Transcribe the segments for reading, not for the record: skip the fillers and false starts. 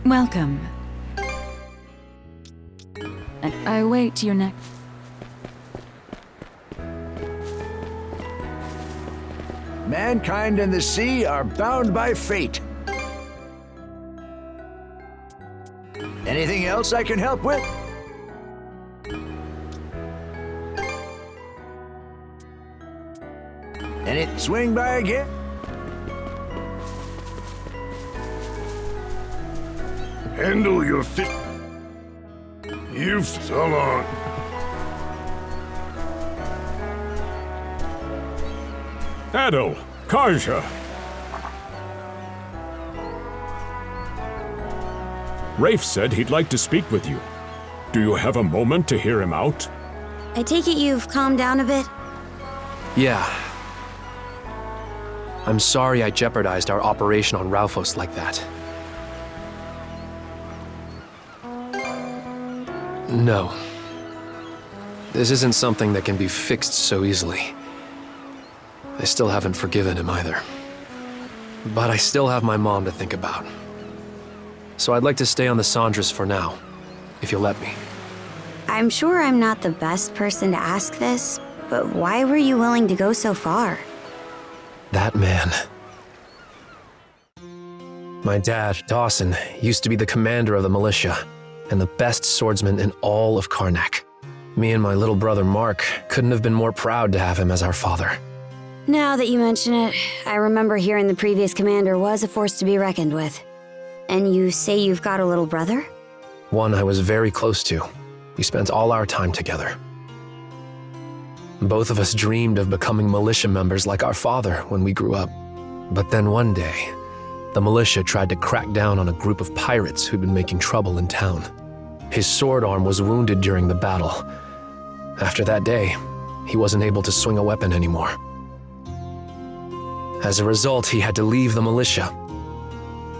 Welcome. I wait your next. Mankind and the sea are bound by fate. Anything else I can help with? Any swing by again? Handle your fish. You've so long. Adol, Karja. Rafe said he'd like to speak with you. Do you have a moment to hear him out? I take it you've calmed down a bit? Yeah. I'm sorry I jeopardized our operation on Ralphos like that. No. This isn't something that can be fixed so easily. I still haven't forgiven him either. But I still have my mom to think about. So I'd like to stay on the Sandras for now, if you'll let me. I'm sure I'm not the best person to ask this, but why were you willing to go so far? That man. My dad, Dawson, used to be the commander of the militia, and the best swordsman in all of Karnack. Me and my little brother Mark couldn't have been more proud to have him as our father. Now that you mention it, I remember hearing the previous commander was a force to be reckoned with. And you say you've got a little brother? One I was very close to. We spent all our time together. Both of us dreamed of becoming militia members like our father when we grew up. But then one day, the militia tried to crack down on a group of pirates who'd been making trouble in town. His sword arm was wounded during the battle. After that day, he wasn't able to swing a weapon anymore. As a result, he had to leave the militia.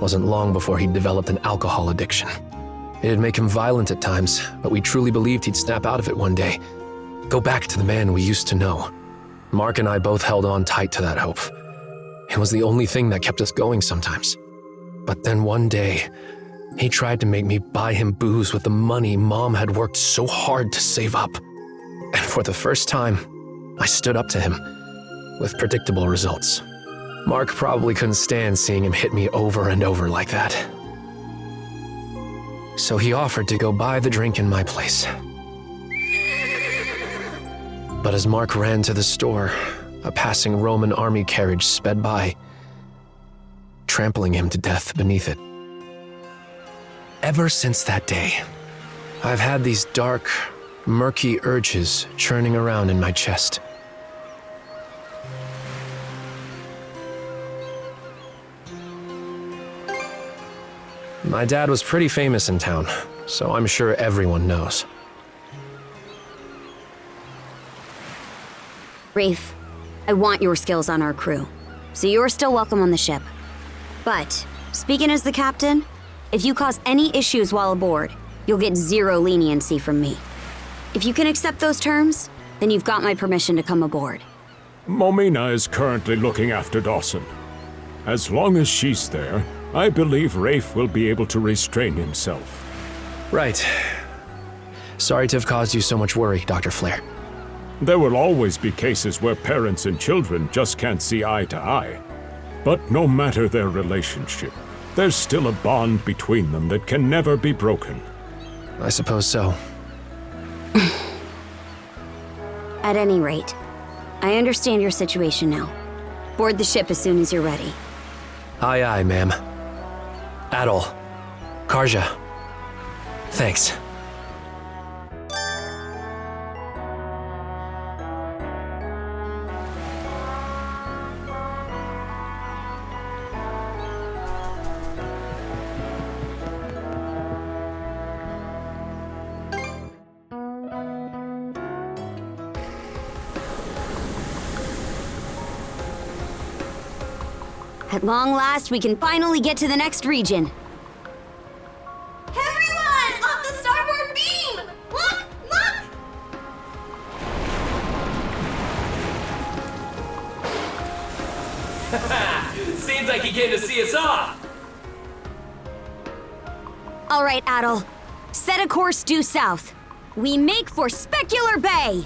Wasn't long before he developed an alcohol addiction. It'd make him violent at times, but we truly believed he'd snap out of it one day. Go back to the man we used to know. Mark and I both held on tight to that hope. It was the only thing that kept us going sometimes. But then one day, he tried to make me buy him booze with the money Mom had worked so hard to save up. And for the first time, I stood up to him, with predictable results. Mark probably couldn't stand seeing him hit me over and over like that. So he offered to go buy the drink in my place. But as Mark ran to the store, a passing Roman army carriage sped by, trampling him to death beneath it. Ever since that day, I've had these dark, murky urges churning around in my chest. My dad was pretty famous in town, so I'm sure everyone knows. Rafe, I want your skills on our crew, so you're still welcome on the ship. But, speaking as the captain, if you cause any issues while aboard, you'll get zero leniency from me. If you can accept those terms, then you've got my permission to come aboard. Momina is currently looking after Dawson. As long as she's there, I believe Rafe will be able to restrain himself. Right. Sorry to have caused you so much worry, Dr. Flair. There will always be cases where parents and children just can't see eye to eye. But no matter their relationship, there's still a bond between them that can never be broken. I suppose so. At any rate, I understand your situation now. Board the ship as soon as you're ready. Aye, aye, ma'am. Adol. Karja. Thanks. At long last, we can finally get to the next region. Everyone! Off the starboard beam! Look! Look! Seems like he came to see us off! All right, Adol. Set a course due south. We make for Specular Bay!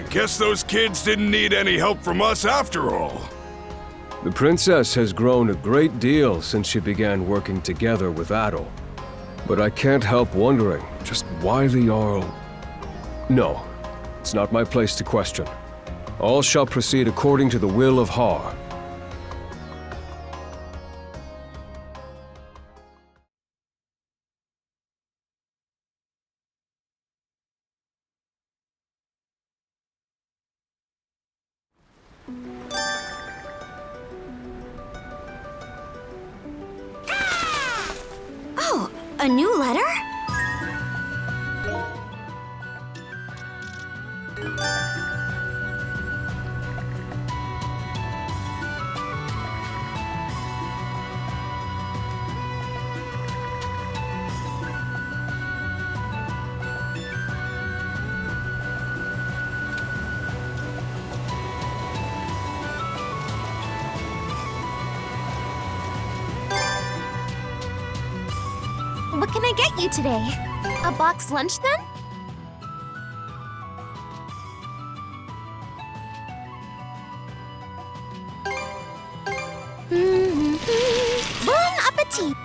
Guess those kids didn't need any help from us after all. The princess has grown a great deal since she began working together with Adol. But I can't help wondering just why the Jarl... No, it's not my place to question. All shall proceed according to the will of Har. Oh, a new letter? What can I get you today? A box lunch then? Bon appetit!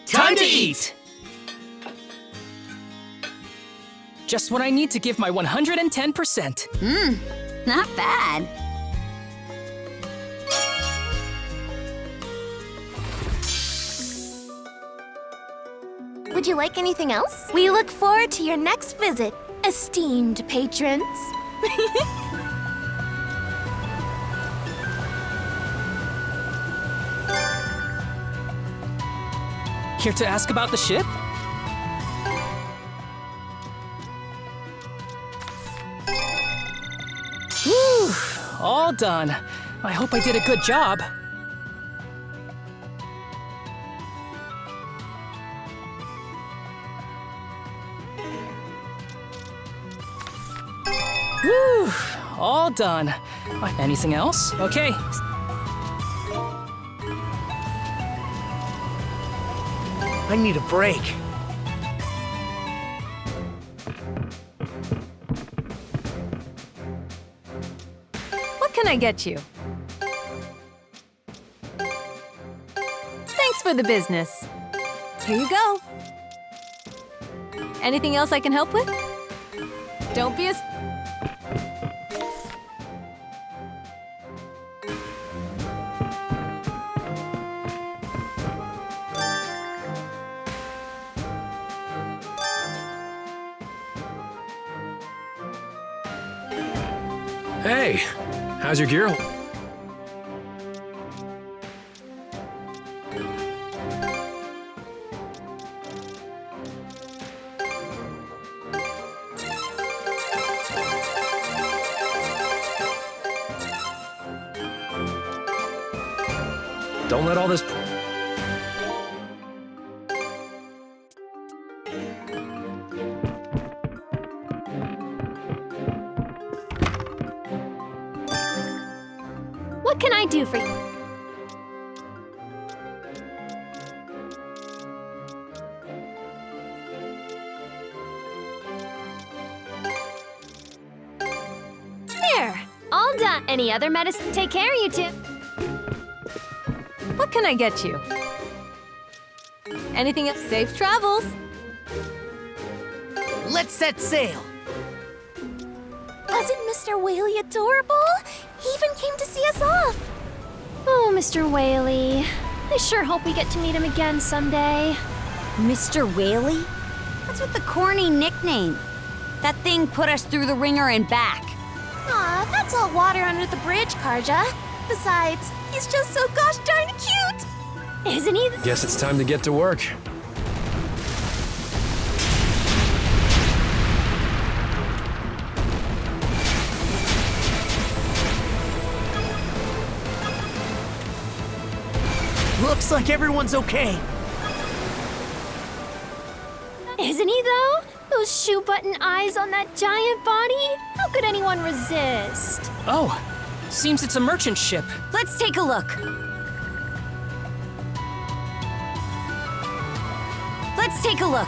Time to eat! Just what I need to give my 110%. Not bad. Would you like anything else? We look forward to your next visit, esteemed patrons. Here to ask about the ship? Whew, all done. I hope I did a good job. Whew, all done. Anything else? Okay. I need a break. What can I get you? Thanks for the business. Here you go. Anything else I can help with? Don't be a... Hey, how's your gear? Don't let all this... What can I do for you? There! All done. Any other medicine? Take care, you two. What can I get you? Anything else? Safe travels. Let's set sail. Wasn't Mr. Whaley adorable? He even came to see us off. Oh, Mr. Whaley. I sure hope we get to meet him again someday. Mr. Whaley? What's with the corny nickname? That thing put us through the ringer and back. Aw, that's all water under the bridge, Karja. Besides, he's just so gosh darn cute! Isn't he? Guess it's time to get to work. Looks like everyone's okay. Isn't he, though? Those shoe button eyes on that giant body? How could anyone resist? Oh, seems it's a merchant ship. Let's take a look. Let's take a look.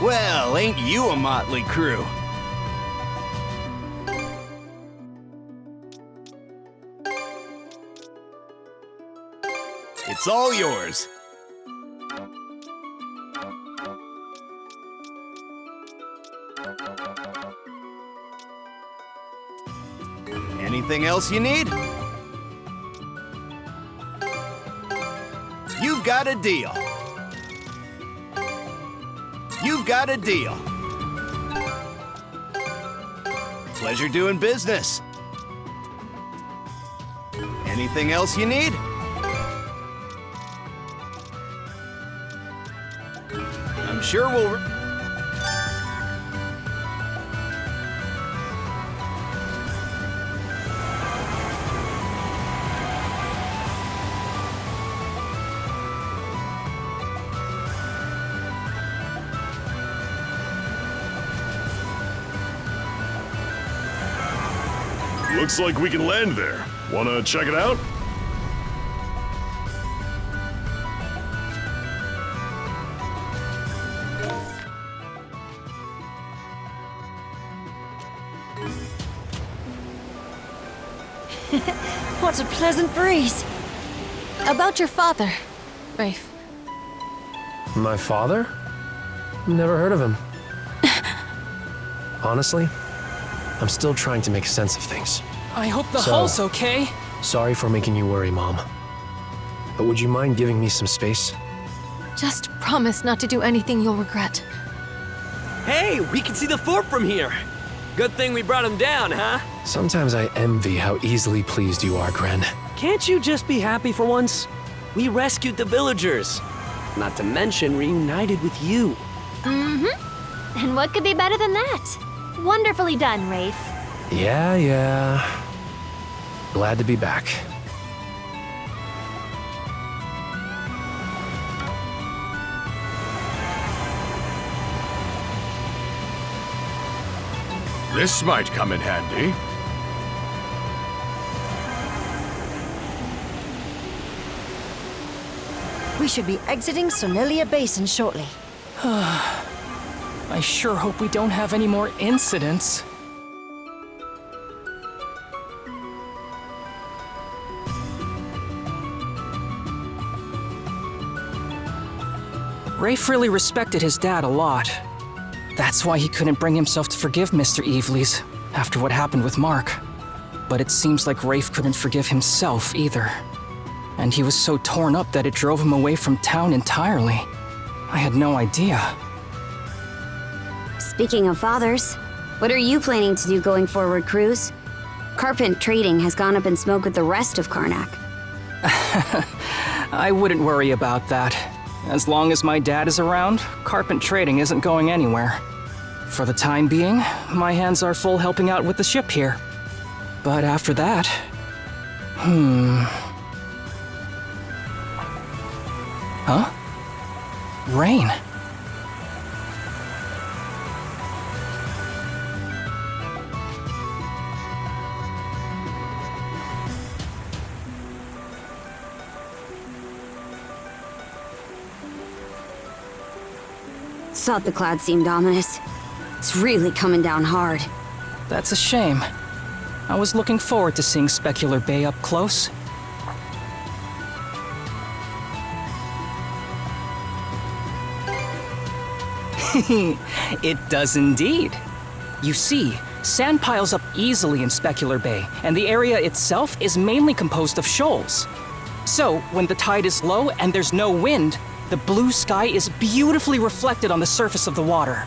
Well, ain't you a motley crew? It's all yours. Anything else you need? You've got a deal. You've got a deal. Pleasure doing business. Anything else you need? I'm sure we'll... Looks like we can land there. Wanna check it out? What a pleasant breeze. About your father, Rafe. My father? Never heard of him. Honestly, I'm still trying to make sense of things. I hope the So- hull's okay. Sorry for making you worry, Mom. But would you mind giving me some space? Just promise not to do anything you'll regret. Hey, we can see the fort from here. Good thing we brought him down, huh? Sometimes I envy how easily pleased you are, Gren. Can't you just be happy for once? We rescued the villagers. Not to mention reunited with you. Mm-hmm. And what could be better than that? Wonderfully done, Rafe. Yeah. Glad to be back. This might come in handy. We should be exiting Sonelia Basin shortly. I sure hope we don't have any more incidents. Rafe really respected his dad a lot. That's why he couldn't bring himself to forgive Mr. Eveleys after what happened with Mark. But it seems like Rafe couldn't forgive himself either. And he was so torn up that it drove him away from town entirely. I had no idea. Speaking of fathers, what are you planning to do going forward, Cruz? Carpent trading has gone up in smoke with the rest of Karnack. I wouldn't worry about that. As long as my dad is around, carpent trading isn't going anywhere. For the time being, my hands are full helping out with the ship here. But after that... Huh? Rain. Thought the cloud seemed ominous. It's really coming down hard. That's a shame. I was looking forward to seeing Specular Bay up close. It does indeed. You see, sand piles up easily in Specular Bay, and the area itself is mainly composed of shoals. So, when the tide is low and there's no wind, the blue sky is beautifully reflected on the surface of the water.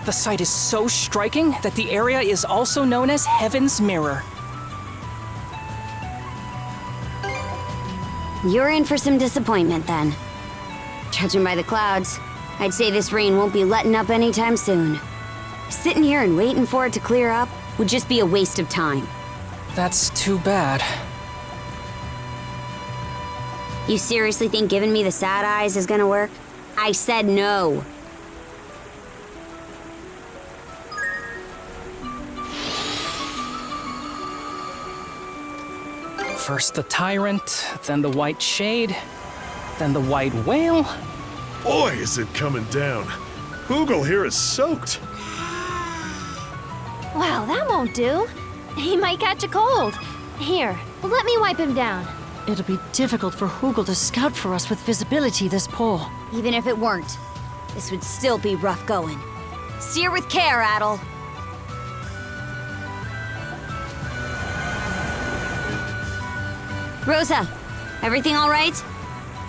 The sight is so striking that the area is also known as Heaven's Mirror. You're in for some disappointment then. Judging by the clouds, I'd say this rain won't be letting up anytime soon. Sitting here and waiting for it to clear up would just be a waste of time. That's too bad. You seriously think giving me the sad eyes is gonna work? I said no. First the Tyrant, then the White Shade, then the White Whale. Boy, is it coming down. Hoogle here is soaked. Wow, that won't do. He might catch a cold. Here, let me wipe him down. It'll be difficult for Hoogle to scout for us with visibility this poor. Even if it weren't, this would still be rough going. Steer with care, Adol. Rosa, everything all right?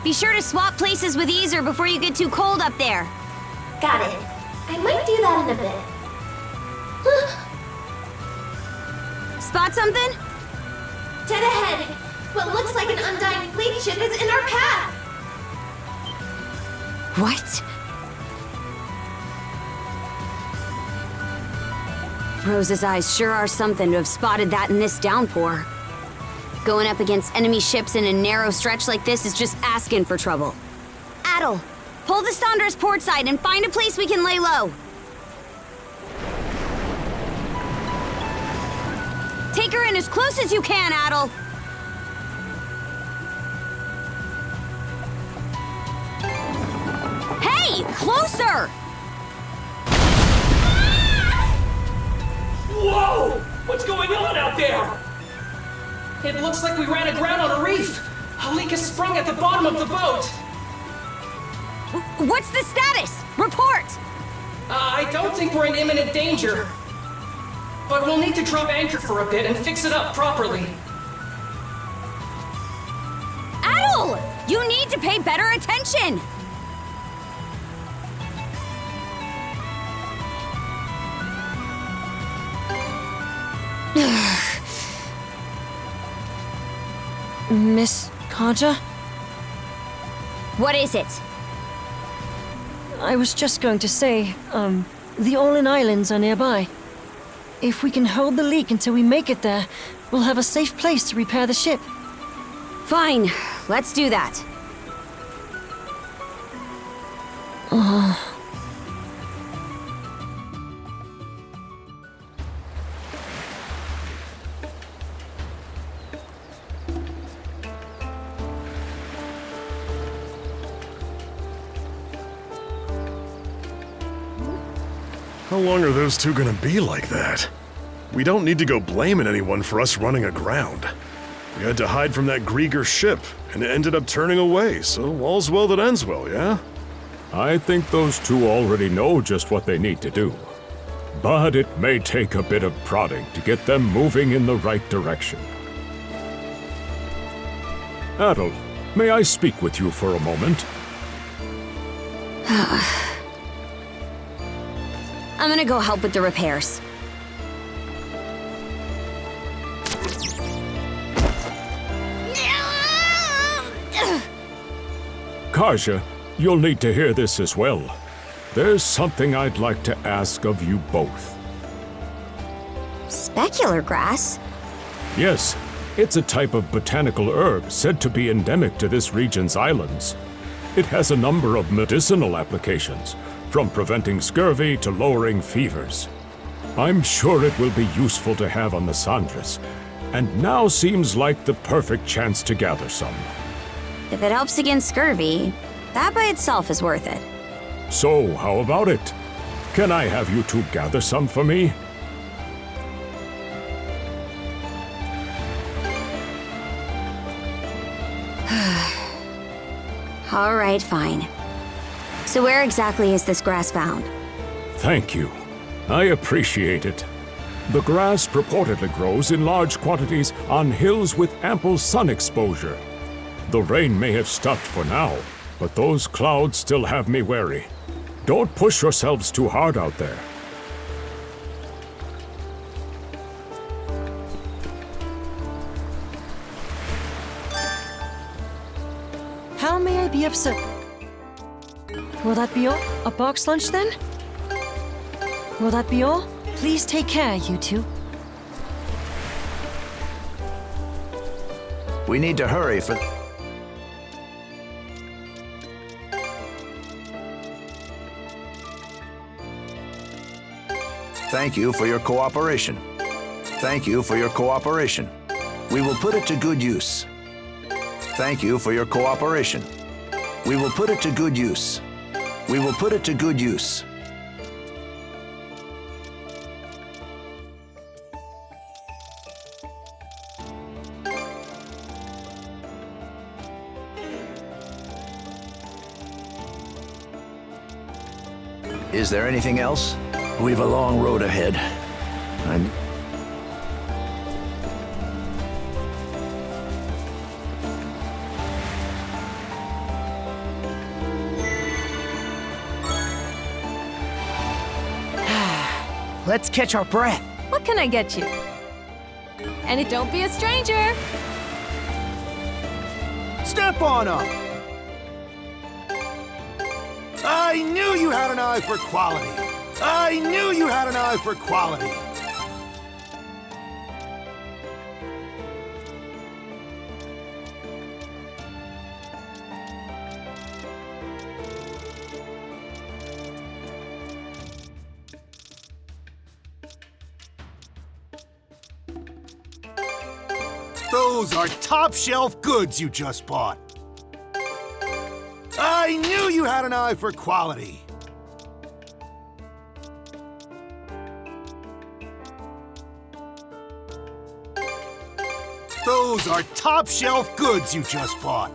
Be sure to swap places with Aesir before you get too cold up there. Got it. I might do that in a bit. Spot something? Dead ahead. What looks like an undying fleet ship is in our path. What? Rosa's eyes sure are something to have spotted that in this downpour. Going up against enemy ships in a narrow stretch like this is just asking for trouble. Adol, pull the Sandra's port side and find a place we can lay low. Take her in as close as you can, Adol. Hey, closer! Whoa! What's going on out there? It looks like we ran aground on a reef. A leak has sprung at the bottom of the boat. What's the status? Report! I don't think we're in imminent danger. But we'll need to drop anchor for a bit and fix it up properly. Adol! You need to pay better attention! Miss Kaja? What is it? I was just going to say, the Olin Islands are nearby. If we can hold the leak until we make it there, we'll have a safe place to repair the ship. Fine, let's do that. How long are those two gonna be like that? We don't need to go blaming anyone for us running aground. We had to hide from that Grieger ship, and it ended up turning away, so all's well that ends well, yeah? I think those two already know just what they need to do. But it may take a bit of prodding to get them moving in the right direction. Adol, may I speak with you for a moment? I'm gonna go help with the repairs. Kaja, you'll need to hear this as well. There's something I'd like to ask of you both. Specular grass? Yes, it's a type of botanical herb said to be endemic to this region's islands. It has a number of medicinal applications, from preventing scurvy to lowering fevers. I'm sure it will be useful to have on the Sandras, and now seems like the perfect chance to gather some. If it helps against scurvy, that by itself is worth it. So, how about it? Can I have you two gather some for me? All right, fine. So where exactly is this grass found? Thank you. I appreciate it. The grass purportedly grows in large quantities on hills with ample sun exposure. The rain may have stopped for now, but those clouds still have me wary. Don't push yourselves too hard out there. How may I be upset? Will that be all? A box lunch then? Will that be all? Please take care, you two. We need to hurry for... Thank you for your cooperation. Thank you for your cooperation. We will put it to good use. Thank you for your cooperation. We will put it to good use. We will put it to good use. Is there anything else? We've a long road ahead. Let's catch our breath. What can I get you? And don't be a stranger. Step on up. I knew you had an eye for quality. I knew you had an eye for quality. Those are top-shelf goods you just bought. I knew you had an eye for quality. Those are top-shelf goods you just bought.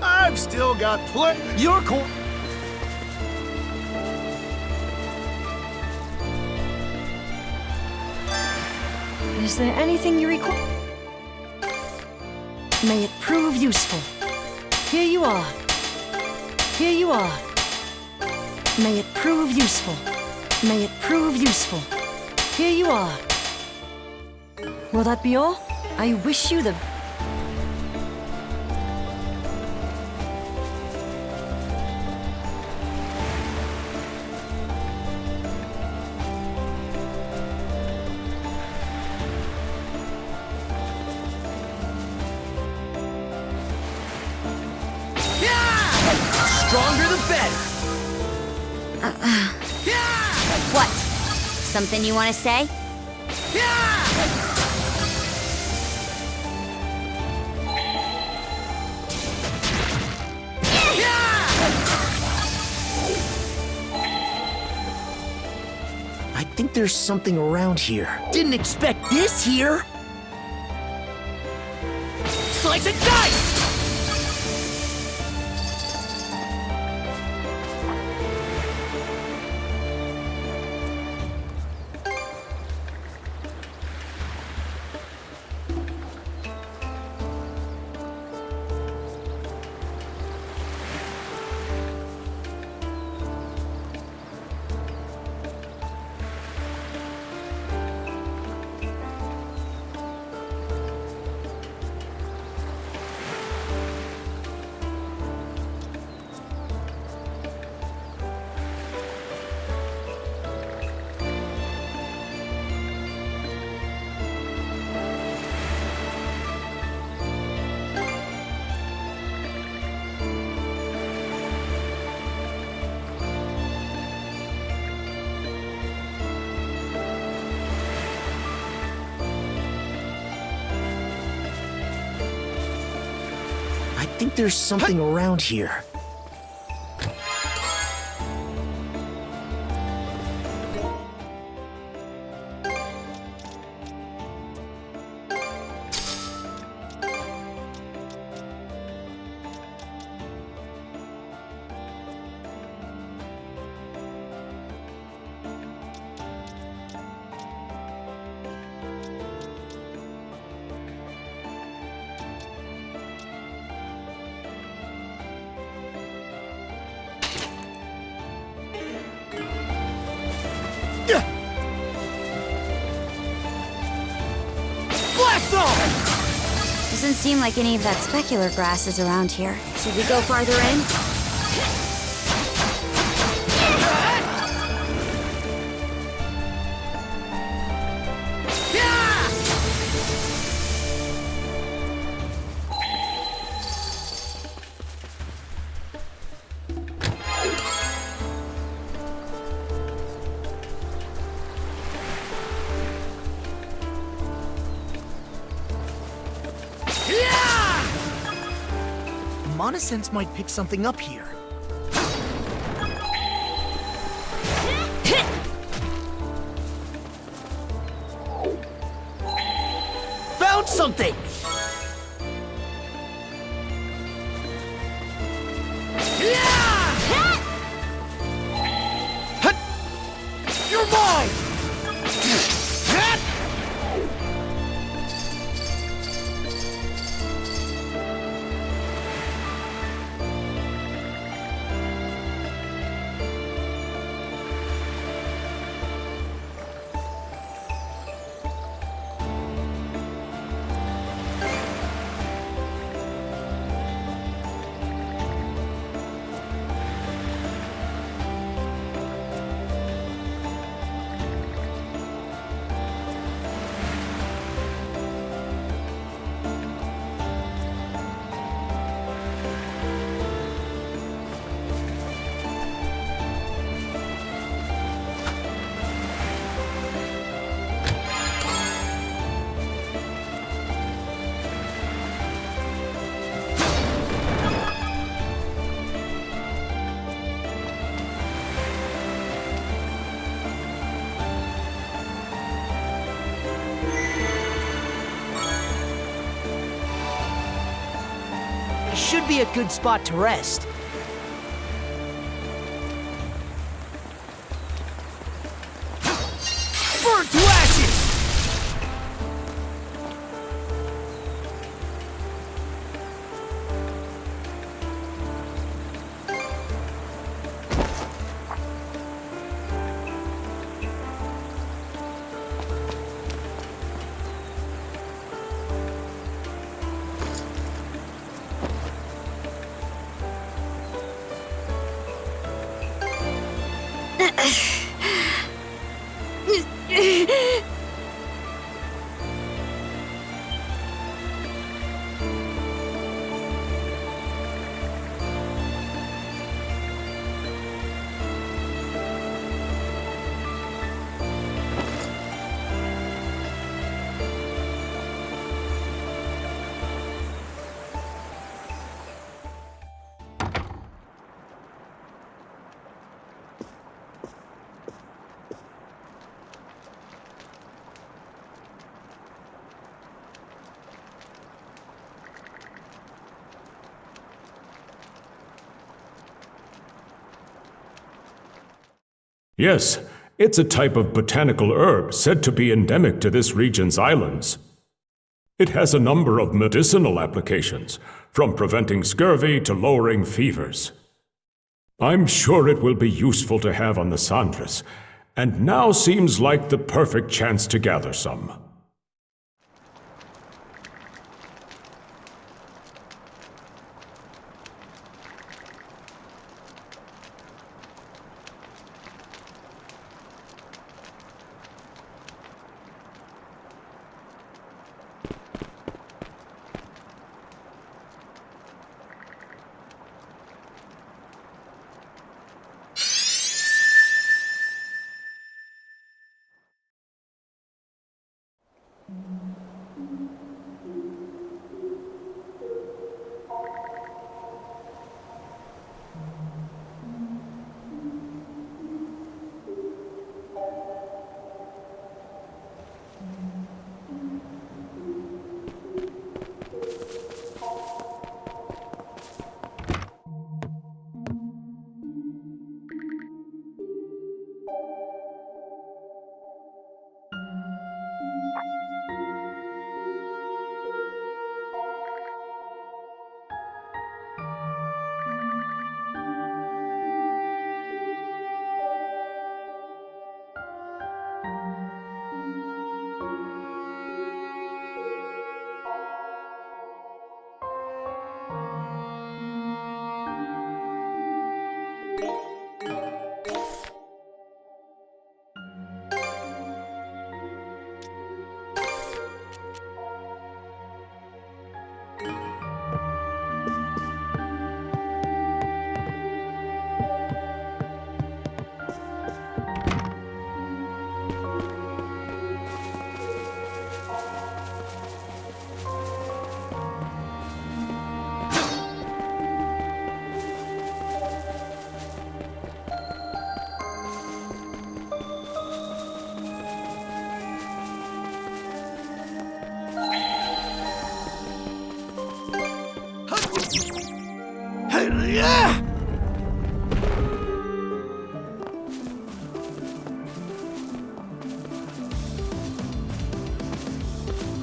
I've still got You're cool. Is there anything you require? May it prove useful. Here you are. Here you are. May it prove useful. May it prove useful. Here you are. Will that be all? I wish you the... Stronger the better. What? Something you want to say? I think there's something around here. Didn't expect this here. Slice and dice! I think there's something around here. Blast off! Doesn't seem like any of that specular grass is around here. Should we go farther in? Monosense might pick something up here. Found something! You're mine! Should be a good spot to rest. Burn to ashes! Yes, it's a type of botanical herb said to be endemic to this region's islands. It has a number of medicinal applications, from preventing scurvy to lowering fevers. I'm sure it will be useful to have on the Sandras, and now seems like the perfect chance to gather some.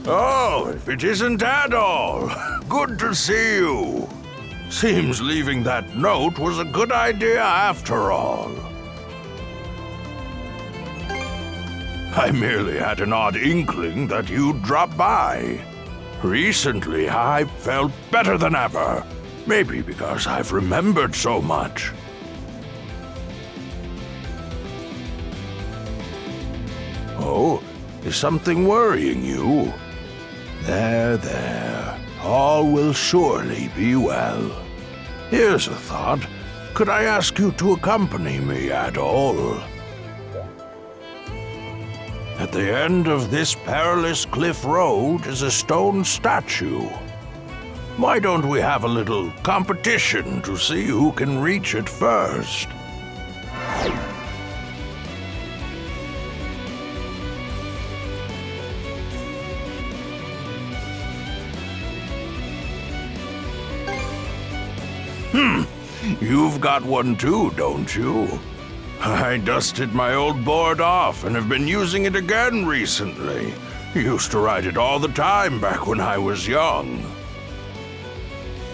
Oh, if it isn't Adol! Good to see you. Seems leaving that note was a good idea after all. I merely had an odd inkling that you'd drop by. Recently, I felt better than ever. Maybe because I've remembered so much. Oh, is something worrying you? There. All will surely be well. Here's a thought. Could I ask you to accompany me, Adol? At the end of this perilous cliff road is a stone statue. Why don't we have a little competition to see who can reach it first? You've got one too, don't you? I dusted my old board off and have been using it again recently. Used to ride it all the time back when I was young.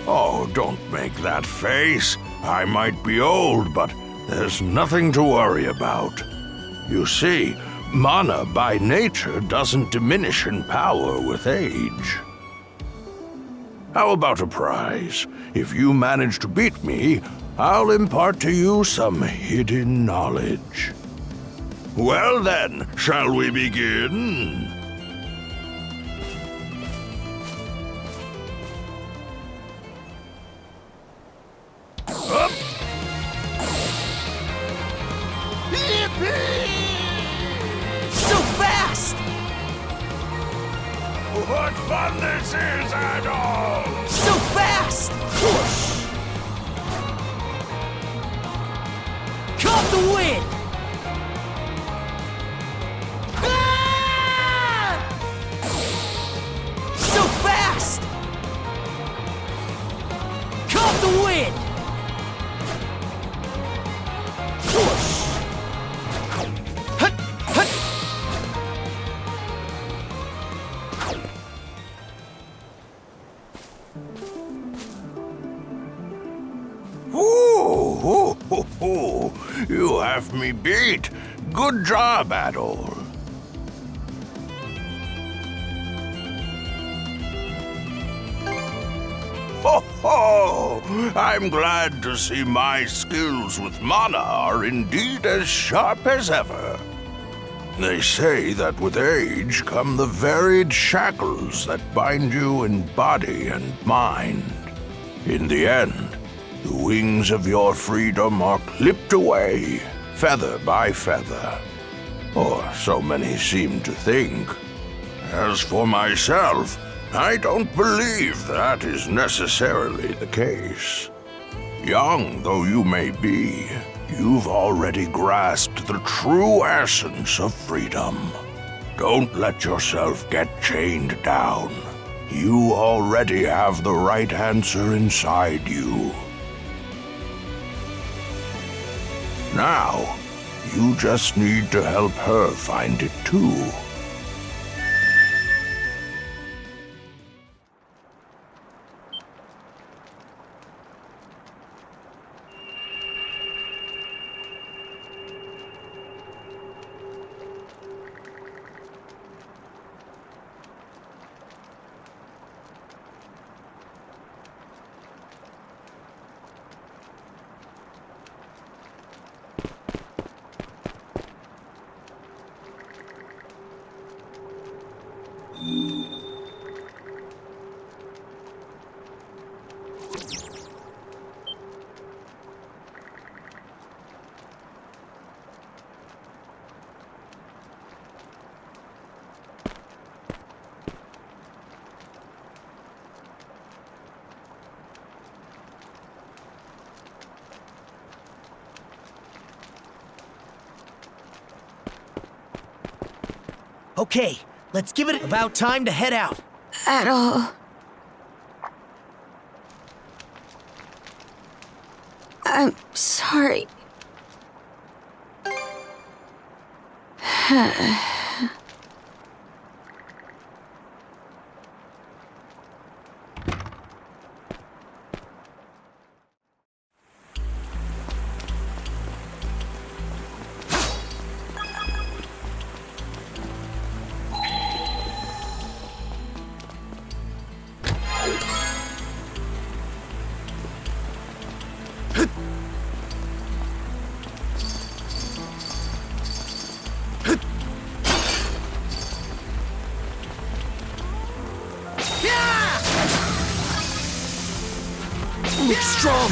Oh, don't make that face. I might be old, but there's nothing to worry about. You see, mana by nature doesn't diminish in power with age. How about a prize? If you manage to beat me, I'll impart to you some hidden knowledge. Well then, shall we begin? Up! Yippee! So fast! What fun this is, Adol! So fast! Whoosh! Caught the wind! Ah! So fast! Caught the wind! Whoosh! Hut! Hut! Ooh, you have me beat. Good job, Adol. Ho! I'm glad to see my skills with mana are indeed as sharp as ever. They say that with age come the varied shackles that bind you in body and mind. In the end, the wings of your freedom are clipped away, feather by feather. Or so many seem to think. As for myself, I don't believe that is necessarily the case. Young though you may be, you've already grasped the true essence of freedom. Don't let yourself get chained down. You already have the right answer inside you. Now, you just need to help her find it too. Okay, let's give it about time to head out. Adol. I'm sorry. Make strong!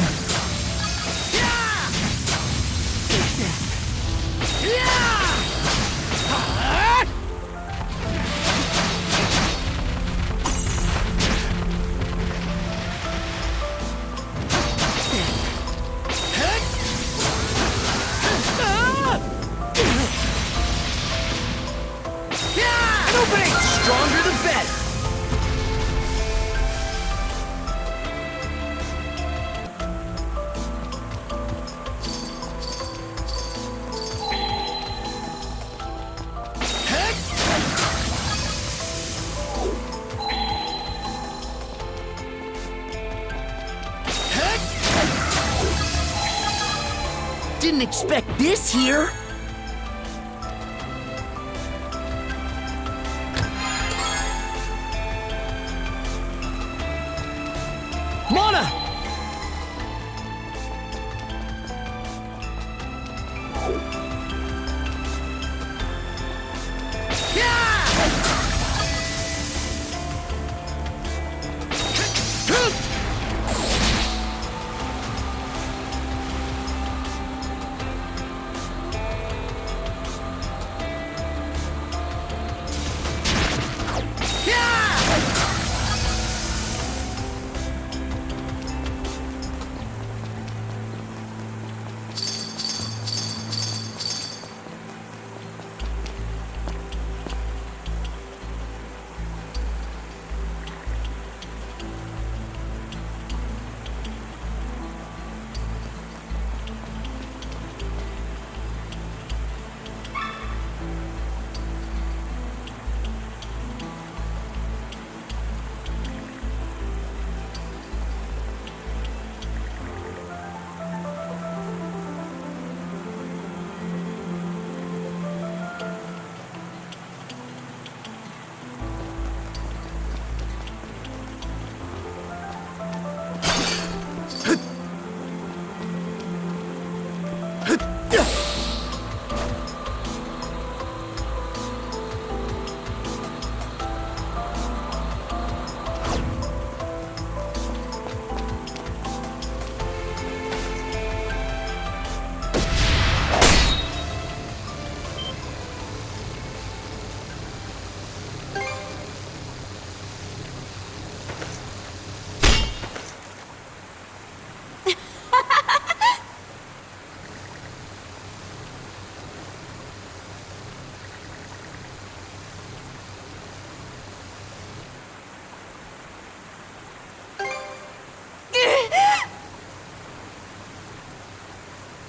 Stronger the better! Didn't expect this here! Mana!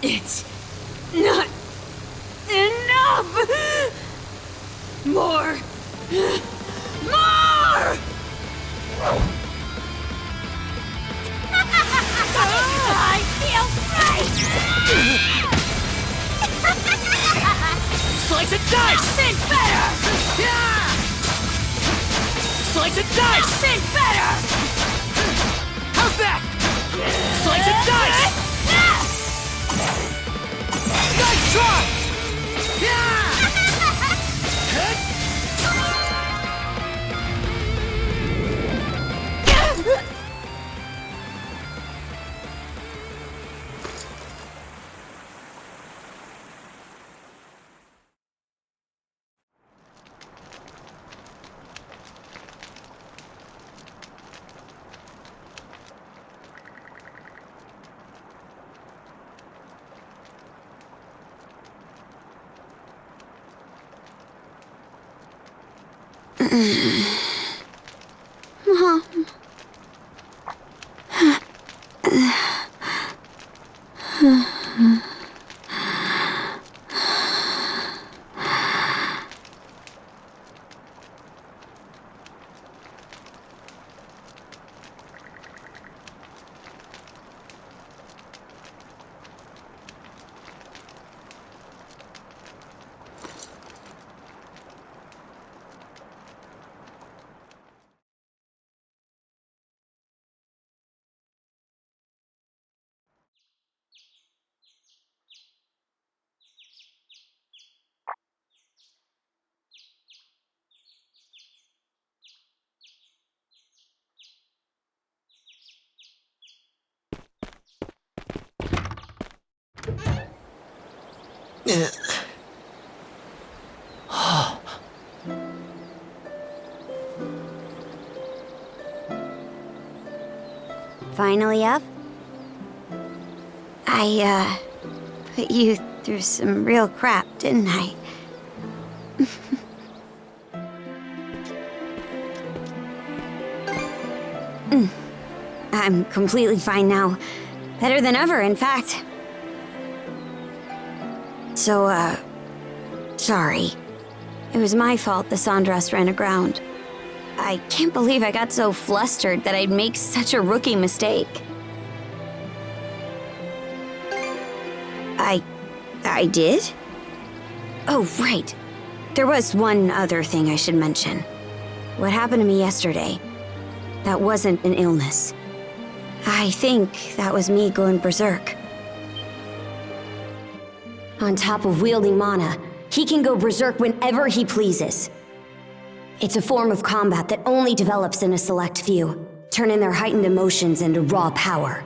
It's not enough! More! More! I feel great! Slice and dice! Think better! Slice and dice! Think better! How's that? Slice and dice! Nice try! Mom. Finally up? I, put you through some real crap, didn't I? I'm completely fine now. Better than ever, in fact. So, sorry. It was my fault the Sandras ran aground. I can't believe I got so flustered that I'd make such a rookie mistake. I did? Oh, right. There was one other thing I should mention. What happened to me yesterday, that wasn't an illness. I think that was me going berserk. On top of wielding mana, he can go berserk whenever he pleases. It's a form of combat that only develops in a select few, turning their heightened emotions into raw power.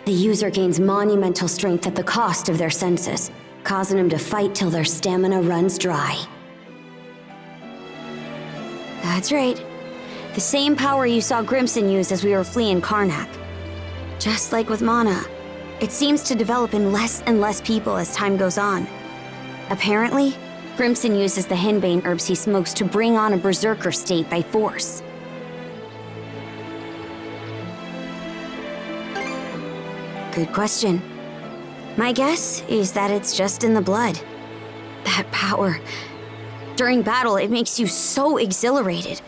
The user gains monumental strength at the cost of their senses, causing them to fight till their stamina runs dry. That's right. The same power you saw Grimson use as we were fleeing Karnack. Just like with mana, it seems to develop in less and less people as time goes on. Apparently, Grimson uses the henbane herbs he smokes to bring on a berserker state by force. Good question. My guess is that it's just in the blood. That power. During battle, it makes you so exhilarated,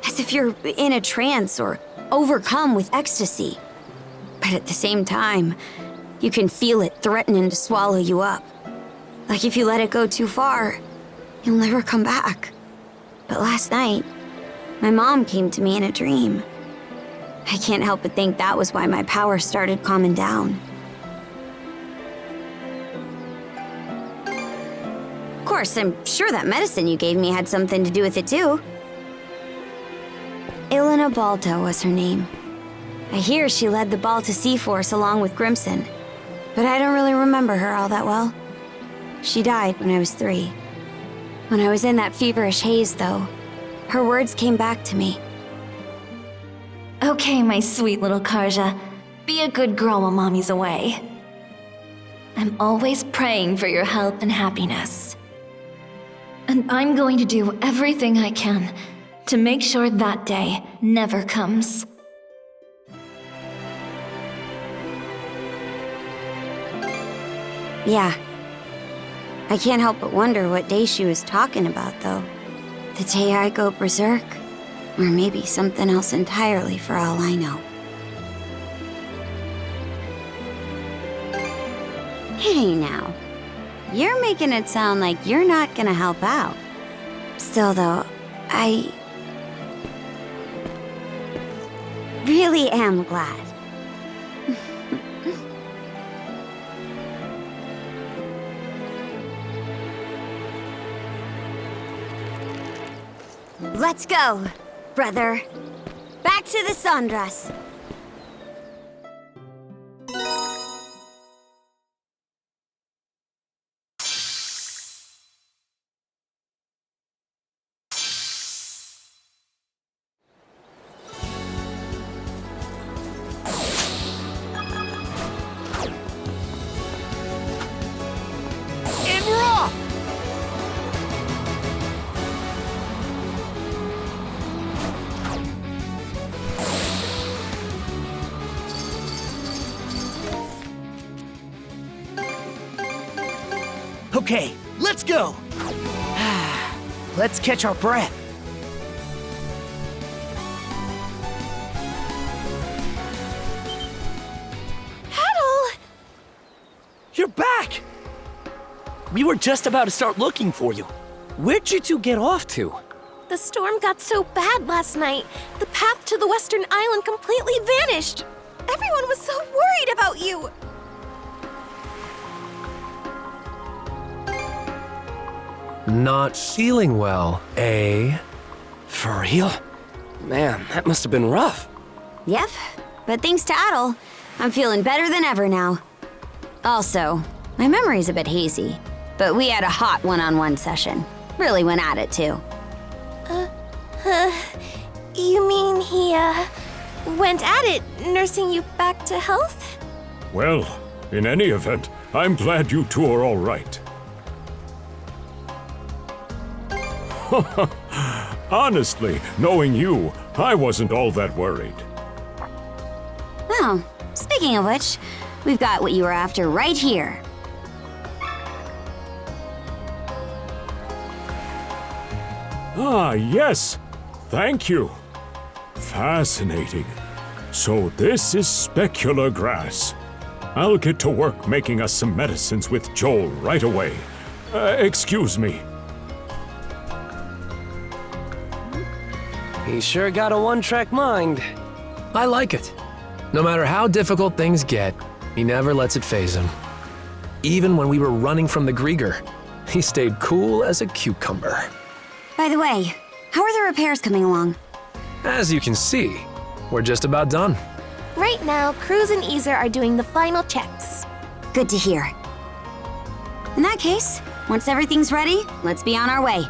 as if you're in a trance or overcome with ecstasy. But at the same time, you can feel it threatening to swallow you up. Like if you let it go too far, you'll never come back. But last night, my mom came to me in a dream. I can't help but think that was why my power started calming down. Of course, I'm sure that medicine you gave me had something to do with it too. Ilana Balta was her name. I hear she led the Balta Sea Force along with Grimson, but I don't really remember her all that well. She died when I was 3. When I was in that feverish haze, though, her words came back to me. Okay, my sweet little Karja. Be a good girl while Mommy's away. I'm always praying for your health and happiness. And I'm going to do everything I can to make sure that day never comes. Yeah. I can't help but wonder what day she was talking about, though. The day I go berserk? Or maybe something else entirely, for all I know. Hey now. You're making it sound like you're not gonna help out. Still though, I really am glad. Let's go, brother. Back to the Sandras. Okay, let's go! Let's catch our breath. Adol! You're back! We were just about to start looking for you. Where'd you two get off to? The storm got so bad last night, the path to the western island completely vanished. Everyone was so worried about you. Not feeling well, eh? For real? Man, that must have been rough. Yep, but thanks to Adol, I'm feeling better than ever now. Also, my memory's a bit hazy. But we had a hot one-on-one session. Really went at it, too. You mean he, went at it, nursing you back to health? Well, in any event, I'm glad you two are all right. Honestly, knowing you, I wasn't all that worried. Oh, speaking of which, we've got what you were after right here. Ah, yes. Thank you. Fascinating. So this is specular grass. I'll get to work making us some medicines with Joel right away. Excuse me. He sure got a one-track mind. I like it. No matter how difficult things get, he never lets it faze him. Even when we were running from the Grieger, he stayed cool as a cucumber. By the way, how are the repairs coming along? As you can see, we're just about done. Right now, Cruz and Aesir are doing the final checks. Good to hear. In that case, once everything's ready, let's be on our way.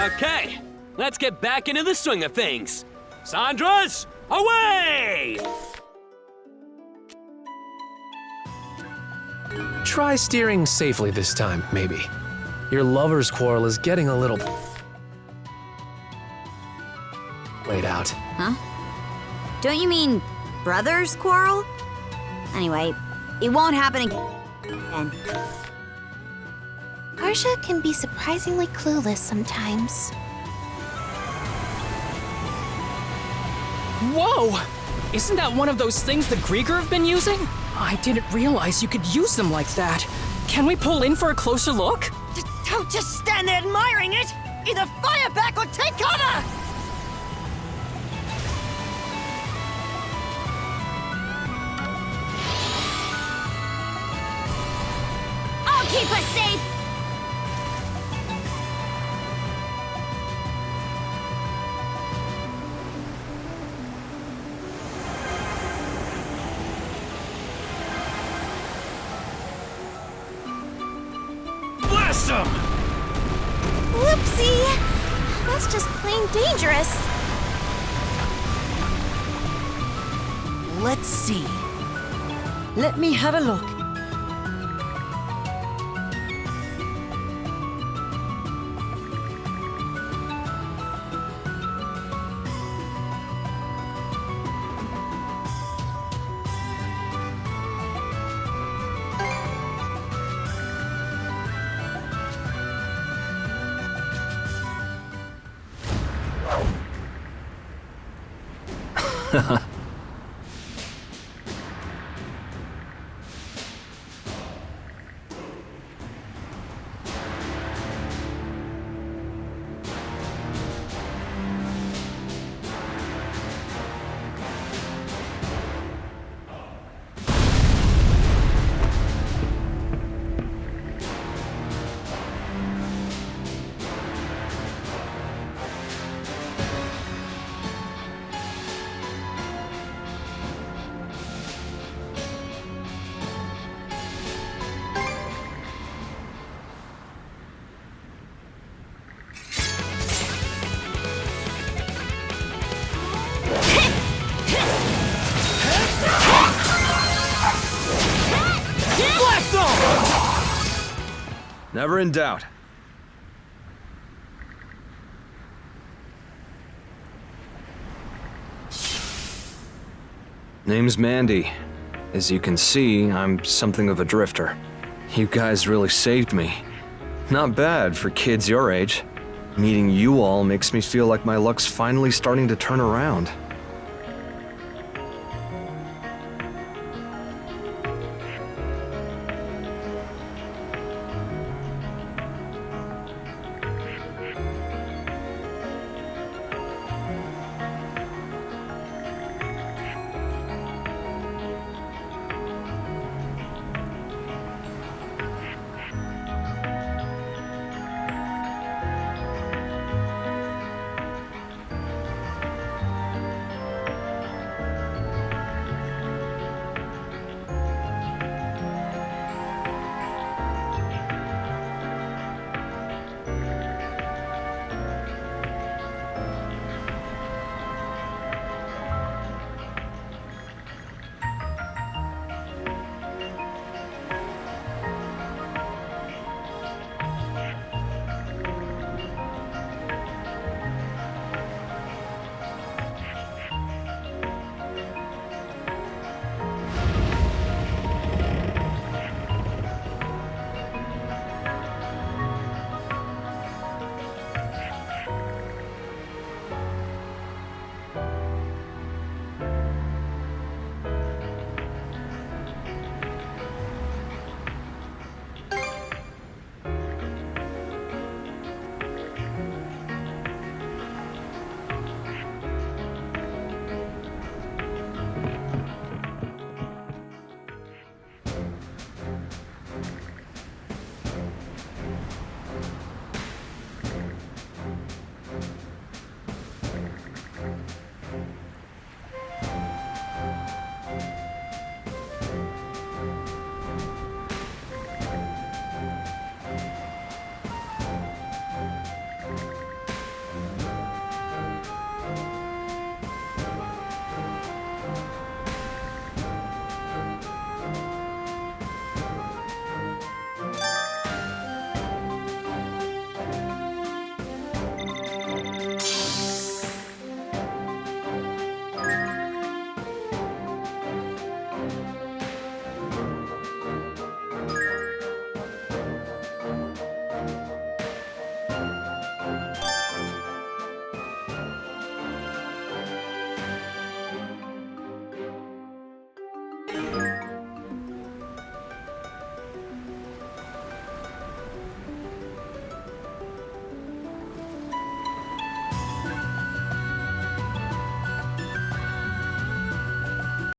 Okay, let's get back into the swing of things. Sandras, away! Try steering safely this time, maybe. Your lover's quarrel is getting a little played out. Huh? Don't you mean brothers quarrel? Anyway, it won't happen again. Karja can be surprisingly clueless sometimes. Whoa! Isn't that one of those things the Grieger have been using? I didn't realize you could use them like that. Can we pull in for a closer look? Don't just stand there admiring it! Either fire back or take cover! I'll keep us safe! Blast him! Whoopsie! That's just plain dangerous. Let's see. Let me have a look. Never in doubt. Name's Mandy. As you can see, I'm something of a drifter. You guys really saved me. Not bad for kids your age. Meeting you all makes me feel like my luck's finally starting to turn around.